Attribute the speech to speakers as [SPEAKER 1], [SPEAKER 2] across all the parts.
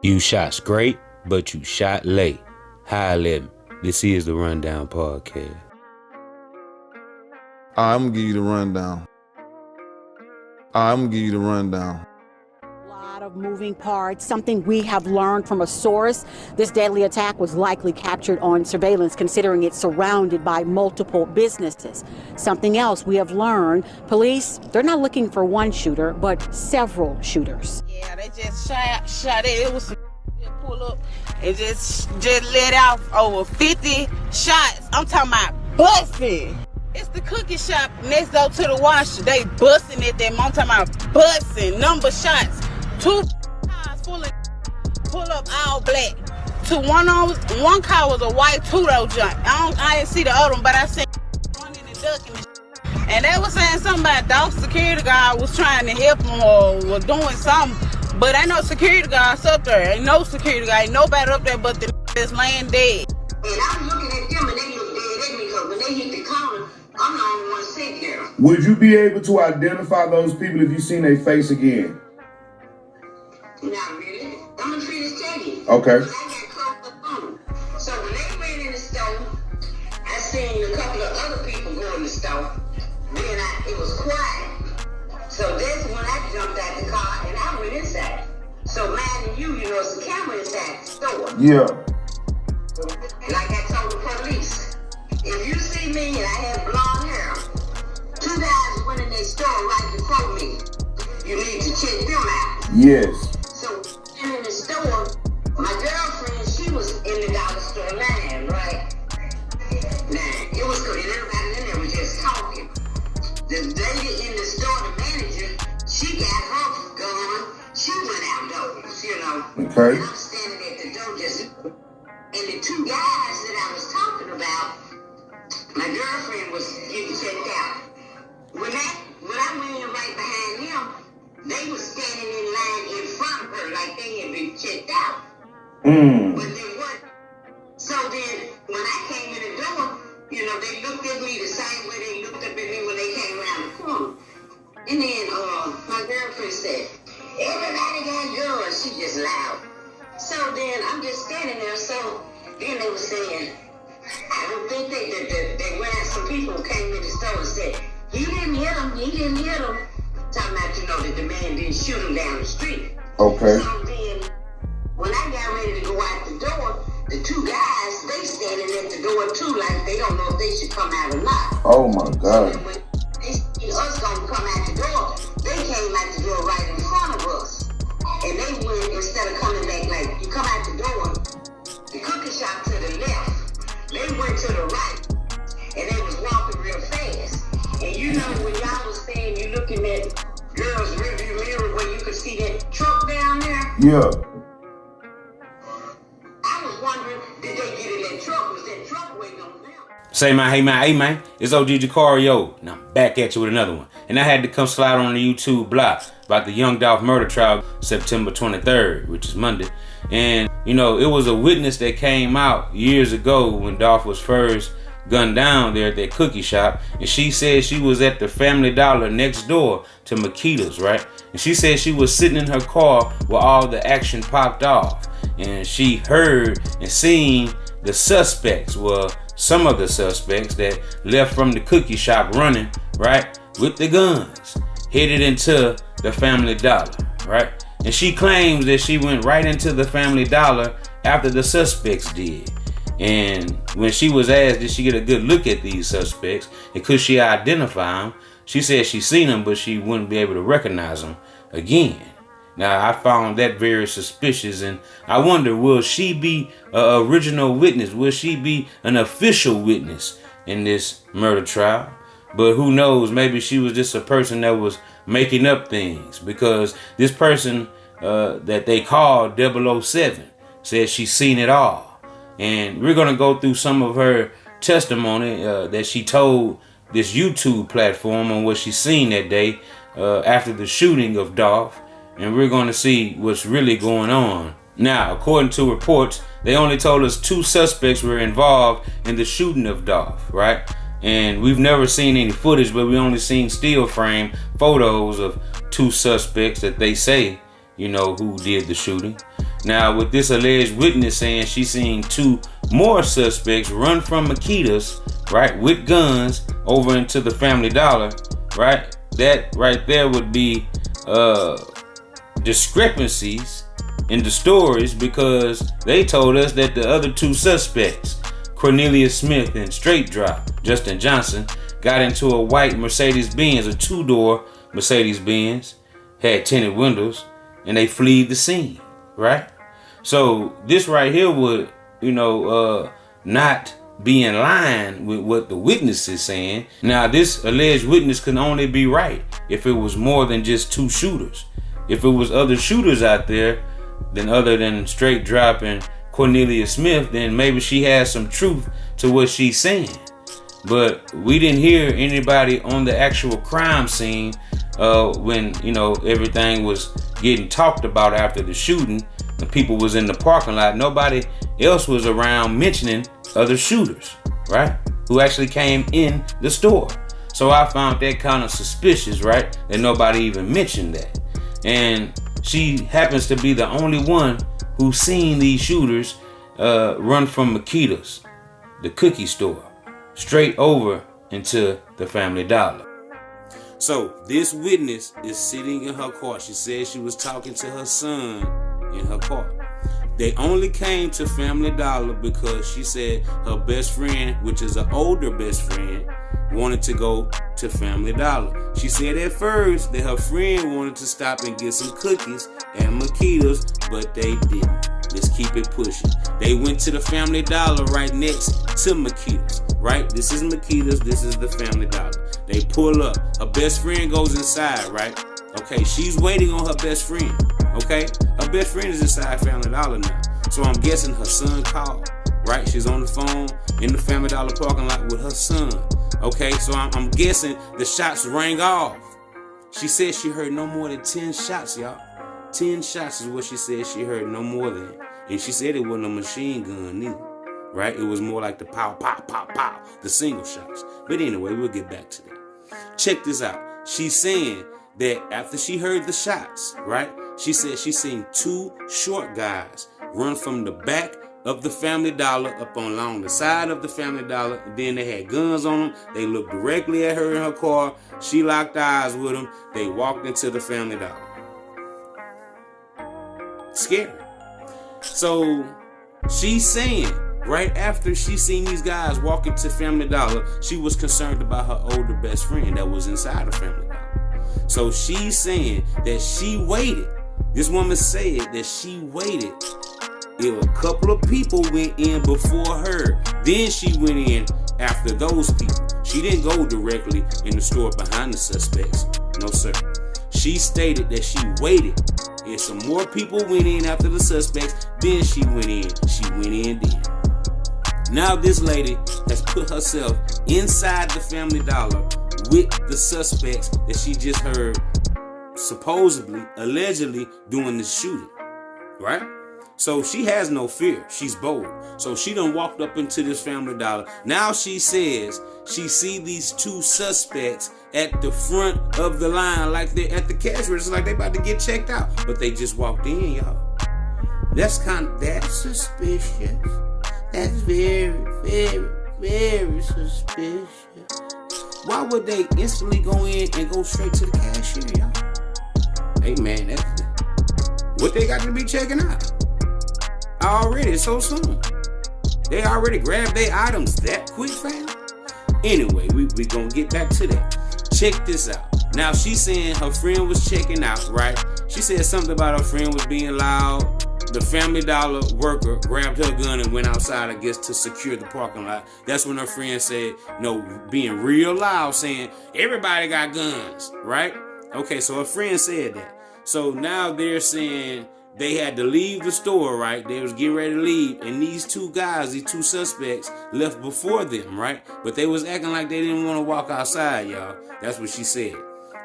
[SPEAKER 1] You shot straight, but you shot late. Hi, Lem. This is the Rundown Podcast.
[SPEAKER 2] I'm gonna give you the rundown.
[SPEAKER 3] A lot of moving parts, something we have learned from a source. This deadly attack was likely captured on surveillance, considering it's surrounded by multiple businesses. Something else we have learned, police, they're not looking for one shooter, but several shooters.
[SPEAKER 4] Yeah, they just shot it. It was some pull up. It just let out over 50 shots. I'm talking about busting. It's the cookie shop next door to the wash. They busting at them. I'm talking about busting. Number shots. 2 cars full of pull up all black. One car was a white two-door junk. I didn't see the other one, but I seen one in the duck and the and they was saying something about Dolph security guard was trying to help them or was doing something. But ain't no security guards up there. Ain't no security guard. Ain't nobody up there but the that's laying dead.
[SPEAKER 5] And I'm looking at them and they look dead at me because when they hit the counter, I'm the only one sitting there.
[SPEAKER 6] Would you be able to identify those people if you seen their face again?
[SPEAKER 5] Not really. I'm going to treat it steady.
[SPEAKER 6] Okay.
[SPEAKER 5] I got close up on them. So when they went in the store, I seen a couple of other people go in the store. Then it was quiet. So that's when I jumped out the car and I went inside. So mind you, it's a camera inside the store.
[SPEAKER 6] Yeah.
[SPEAKER 5] Like I told the police, if you see me and I have blonde hair, 2 guys went in their store right before me. You need to check them out.
[SPEAKER 6] Yes.
[SPEAKER 5] So in the store, my girlfriend, she was in the dollar store line, right? Now, it was good. And everybody in there was just talking. The lady in the store, the manager, she got her gun. She went outdoors,
[SPEAKER 6] Okay.
[SPEAKER 5] And I'm standing at the door just... And the 2 guys that I was talking about, my girlfriend was getting checked out. When I went in right behind them, they were standing in line in front of her like they had been checked out. But they weren't. So then, when I came in the door, they looked at me the same way they looked up at me when they came around the corner. And then my girlfriend said, "Everybody got guns." She just loud. So then I'm just standing there. So then they were saying, I don't think they went out. Some people came in the store and said, he didn't hit him. Talking about, that the man didn't shoot him down the street.
[SPEAKER 6] Okay.
[SPEAKER 5] So then when I got ready to go out the door, the 2 guys, they standing at the door too, like they don't know if they should come out or not.
[SPEAKER 6] Oh my God.
[SPEAKER 5] So when they see us gonna come out the door, they came out the door right in front of us. And they went, instead of coming back, like you come out the door, the cookie shop to the left, they went to the right, and they was walking real fast. And when y'all was saying you looking at girls' rearview mirror where you could see that truck down there?
[SPEAKER 6] Yeah.
[SPEAKER 5] I was wondering, did they get in that truck? Was that truck waiting on them?
[SPEAKER 1] Say man, hey man, it's OG Jucario. Now I'm back at you with another one. And I had to come slide on the YouTube block about the young Dolph murder trial, September 23rd, which is Monday. And, it was a witness that came out years ago when Dolph was first gunned down there at that cookie shop. And she said she was at the Family Dollar next door to Makita's, right? And she said she was sitting in her car while all the action popped off. And she heard and seen the suspects, some of the suspects that left from the cookie shop running, right, with the guns, headed into the Family Dollar, right? And she claims that she went right into the Family Dollar after the suspects did. And when she was asked, did she get a good look at these suspects and could she identify them, she said she seen them, but she wouldn't be able to recognize them again. Now, I found that very suspicious, and I wonder, will she be an original witness? Will she be an official witness in this murder trial? But who knows, maybe she was just a person that was making up things, because this person that they called 007 said she's seen it all. And we're going to go through some of her testimony that she told this YouTube platform on what she seen that day after the shooting of Dolph. And we're going to see what's really going on. Now, according to reports, they only told us 2 suspects were involved in the shooting of Dolph, right? And we've never seen any footage, but we only seen still frame photos of 2 suspects that they say, who did the shooting. Now, with this alleged witness saying she seen 2 more suspects run from Makita's, right, with guns over into the Family Dollar, right? That right there would be discrepancies in the stories, because they told us that the other 2 suspects, Cornelia Smith and Straight Drop Justin Johnson, got into a white Mercedes-Benz, a 2-door Mercedes-Benz, had tinted windows, and they fled the scene, right? So this right here would, not be in line with what the witness is saying. Now, this alleged witness can only be right if it was more than just 2 shooters. If it was other shooters out there, then other than Straight Drop and Cornelia Smith, then maybe she has some truth to what she's saying. But we didn't hear anybody on the actual crime scene when, everything was getting talked about after the shooting. The people was in the parking lot. Nobody else was around mentioning other shooters, right? Who actually came in the store. So I found that kind of suspicious, right? That nobody even mentioned that. And she happens to be the only one who's seen these shooters run from Makita's, the cookie store, straight over into the Family Dollar. So this witness is sitting in her car. She said she was talking to her son in her car. They only came to Family Dollar because she said her best friend, which is an older best friend, wanted to go to Family Dollar. She said at first that her friend wanted to stop and get some cookies at Makita's, but they didn't. Let's keep it pushing. They went to the Family Dollar right next to Makita's, right? This is Makita's, this is the Family Dollar. They pull up. Her best friend goes inside, right? Okay, she's waiting on her best friend, okay? Her best friend is inside Family Dollar now. So I'm guessing her son called, right? She's on the phone in the Family Dollar parking lot with her son. Okay, so I'm guessing the shots rang off. She said she heard no more than 10 shots, y'all. 10 shots is what she said she heard, no more than. And she said it wasn't a machine gun neither, right? It was more like the pow, pow, pow, pow, the single shots. But anyway, we'll get back to that. Check this out. She's saying that after she heard the shots, right? She said she seen 2 short guys run from the back of the Family Dollar up on along the side of the Family Dollar. And then they had guns on them. They looked directly at her in her car. She locked eyes with them. They walked into the Family Dollar. Scary. So she's saying right after she seen these guys walk into Family Dollar, she was concerned about her older best friend that was inside the Family Dollar. So she's saying that she waited. This woman said that she waited till a couple of people went in before her. Then she went in after those people. She didn't go directly in the store behind the suspects. No, sir. She stated that she waited. And some more people went in after the suspects. Then she went in. She went in then. Now this lady has put herself inside the Family Dollar with the suspects that she just heard supposedly, allegedly doing the shooting, right? So she has no fear. She's bold. So she done walked up into this Family Dollar. Now she says she see these 2 suspects at the front of the line, like they're at the cash register, like they about to get checked out. But they just walked in, y'all. That's suspicious. That's very, very, very suspicious. Why would they instantly go in and go straight to the cashier, y'all? Hey man, that's what they got to be checking out. Already so soon. They already grabbed their items that quick, fam. Anyway, we gonna get back to that. Check this out. Now she's saying her friend was checking out, right? She said something about her friend was being loud. The Family Dollar worker grabbed her gun and went outside, I guess, to secure the parking lot. That's when her friend said, being real loud, saying, everybody got guns, right? Okay, so her friend said that. So now they're saying they had to leave the store, right? They was getting ready to leave. And these 2 guys, these 2 suspects, left before them, right? But they was acting like they didn't want to walk outside, y'all. That's what she said.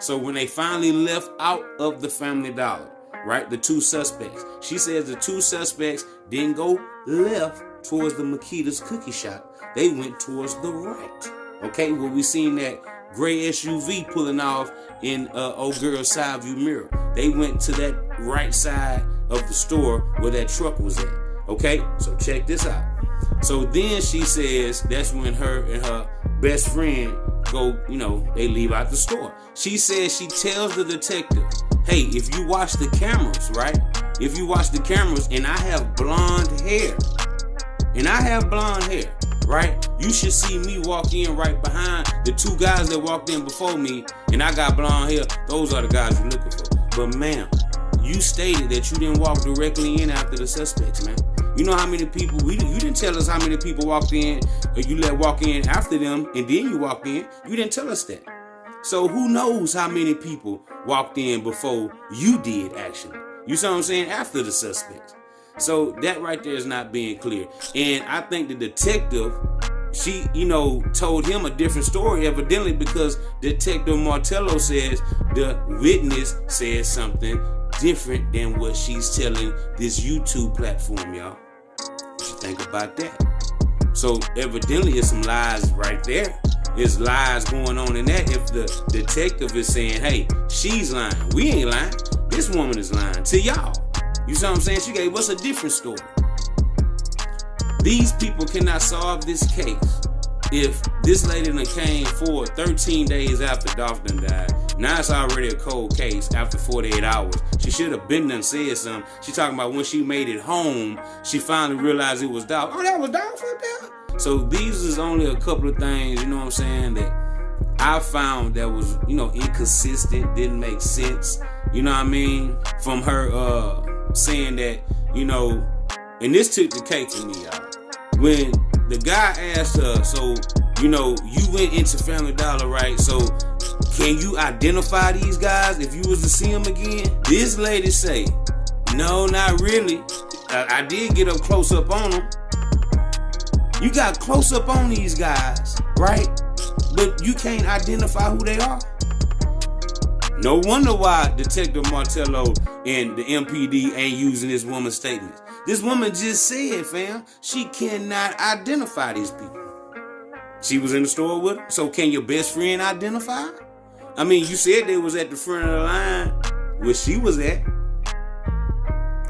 [SPEAKER 1] So when they finally left out of the Family Dollar, right, the 2 suspects, she says the 2 suspects didn't go left towards the Makita's cookie shop. They went towards the right. Okay, well, we seen that gray SUV pulling off in old girl's side view mirror. They went to that right side of the store where that truck was at. Okay, so check this out. So then she says that's when her and her best friend go, they leave out the store. She says she tells the detective, hey, if you watch the cameras, right? If you watch the cameras and I have blonde hair, right? You should see me walk in right behind the two guys that walked in before me, and I got blonde hair. Those are the guys you're looking for. But ma'am, you stated that you didn't walk directly in after the suspects, man. You know how many people, you didn't tell us how many people walked in, or you let walk in after them, and then you walked in. You didn't tell us that. So who knows how many people walked in before you did, actually. You see what I'm saying? After the suspects. So that right there is not being clear. And I think the detective, she, told him a different story, evidently, because Detective Martello says the witness said something different than what she's telling this YouTube platform, y'all. What you think about that? So evidently it's some lies right there. There's lies going on in that. If the detective is saying, hey, she's lying, we ain't lying. This woman is lying to y'all. You see what I'm saying? She gave us a different story. These people cannot solve this case if this lady done came forward 13 days after Dolph done died. Now it's already a cold case after 48 hours. She should have been done said something. She talking about when she made it home, she finally realized it was Dolph. Oh, that was Dolph up there? So these is only a couple of things, you know what I'm saying, that I found that was, inconsistent, didn't make sense. You know what I mean? From her saying that, and this took the cake for me, y'all. When the guy asked her, so, you went into Family Dollar, right? So can you identify these guys if you was to see them again? This lady say, no, not really. I did get up close up on them. You got close up on these guys, right? But you can't identify who they are. No wonder why Detective Martello and the MPD ain't using this woman's statements. This woman just said, fam, she cannot identify these people. She was in the store with her, so can your best friend identify her? I mean, you said they was at the front of the line where she was at.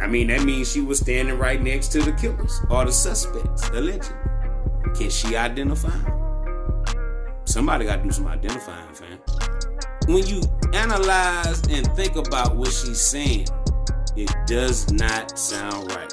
[SPEAKER 1] I mean, that means she was standing right next to the killers or the suspects, allegedly. Can she identify them? Somebody got to do some identifying, fam. When you analyze and think about what she's saying, it does not sound right.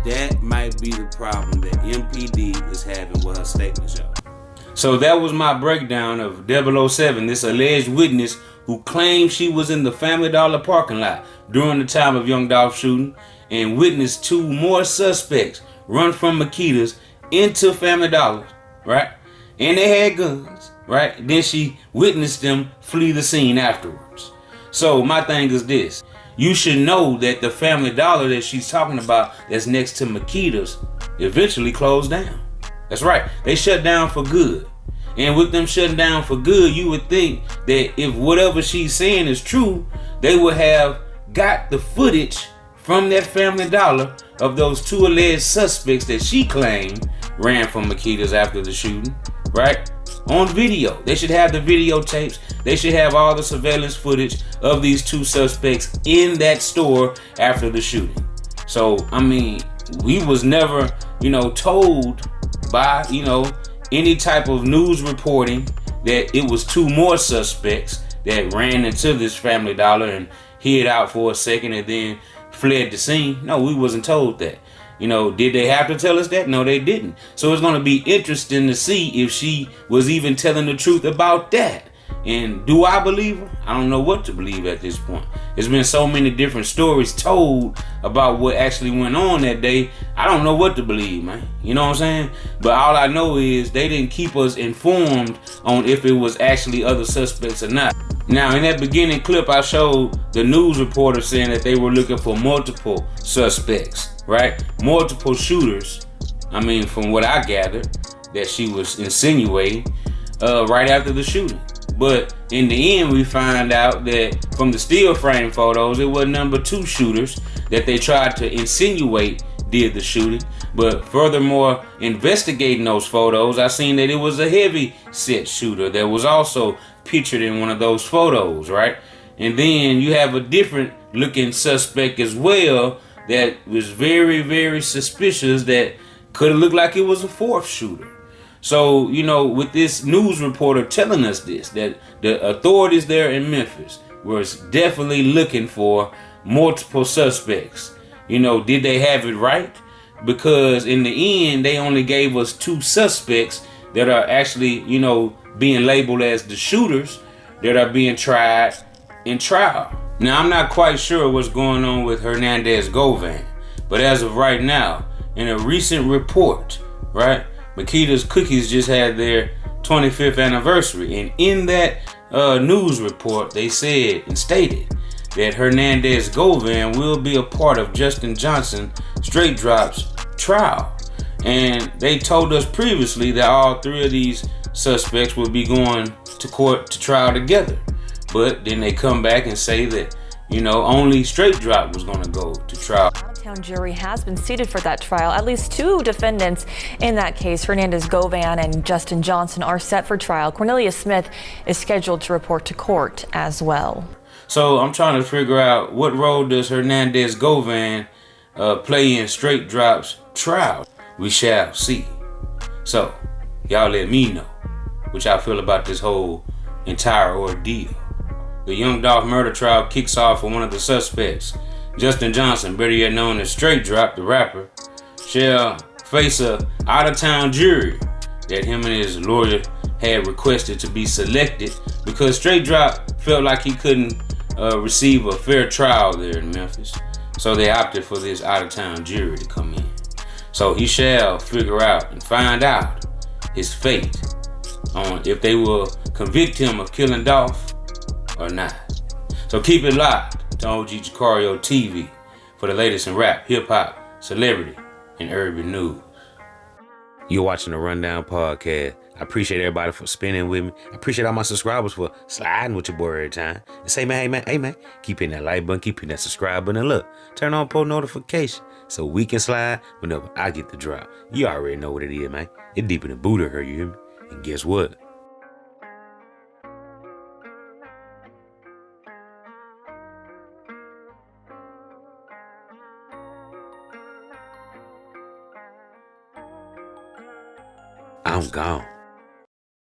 [SPEAKER 1] That might be the problem that MPD is having with her statements, y'all. So that was my breakdown of 007, this alleged witness who claimed she was in the Family Dollar parking lot during the time of young Dolph shooting and witnessed two more suspects run from Makita's into Family Dollar, right? And they had guns, right? Then she witnessed them flee the scene afterwards. So my thing is this. You should know that the Family Dollar that she's talking about that's next to Makita's eventually closed down. That's right. They shut down for good. And with them shutting down for good, you would think that if whatever she's saying is true, they would have got the footage from that Family Dollar of those two alleged suspects that she claimed ran from Makita's after the shooting, right? On video. They should have the videotapes. They should have all the surveillance footage of these two suspects in that store after the shooting. So, I mean, we was never, told by, any type of news reporting that it was two more suspects that ran into this Family Dollar and hid out for a second and then fled the scene. No, we wasn't told that. Did they have to tell us that? No, they didn't. So it's going to be interesting to see if she was even telling the truth about that. And do I believe her? I don't know what to believe at this point. There's been so many different stories told about what actually went on that day. I don't know what to believe, man. You know what I'm saying? But all I know is they didn't keep us informed on if it was actually other suspects or not. Now, in that beginning clip, I showed the news reporter saying that they were looking for multiple suspects, right? Multiple shooters. I mean, from what I gathered, that she was insinuating right after the shooting. But in the end, we find out that from the still frame photos, it was number two shooters that they tried to insinuate did the shooting. But furthermore, investigating those photos, I seen that it was a heavy set shooter that was also pictured in one of those photos, right? And then you have a different looking suspect as well that was very, very suspicious that could have looked like it was a fourth shooter. So, you know, with this news reporter telling us this, that the authorities there in Memphis was definitely looking for multiple suspects. You know, did they have it right? Because in the end, they only gave us 2 suspects that are actually, you know, being labeled as the shooters that are being tried in trial. Now, I'm not quite sure what's going on with Hernandez Govan, but as of right now, in a recent report, right, Makita's Cookies just had their 25th anniversary, and in that news report, they said and stated that Hernandez Govan will be a part of Justin Johnson Straight Drop's trial. And they told us previously that all 3 of these suspects will be going to court to trial together. But then they come back and say that, you know, only Straight Drop was going to go to trial.
[SPEAKER 7] Town jury has been seated for that trial. At least 2 defendants in that case, Hernandez Govan and Justin Johnson, are set for trial. Cornelia Smith is scheduled to report to court as well.
[SPEAKER 1] So I'm trying to figure out, what role does Hernandez Govan play in Straight Drop's trial? We shall see. So y'all let me know what y'all feel about this whole entire ordeal. The Young Dolph murder trial kicks off for one of the suspects. Justin Johnson, better yet known as Straight Drop, the rapper, shall face a out-of-town jury that him and his lawyer had requested to be selected because Straight Drop felt like he couldn't receive a fair trial there in Memphis. So they opted for this out-of-town jury to come in. So he shall figure out and find out his fate on if they will convict him of killing Dolph or not. So keep it locked to OG Jucario TV for the latest in rap, hip-hop, celebrity, and urban news. You're watching the Rundown Podcast. I appreciate everybody for spending with me. I appreciate all my subscribers for sliding with your boy every time. And say, man, hey, man, keep hitting that like button, keep hitting that subscribe button, and look, turn on post notification so we can slide whenever I get the drop. You already know what it is, man. It's deeper than Buddha, her, you hear me? And guess what? I'm gone.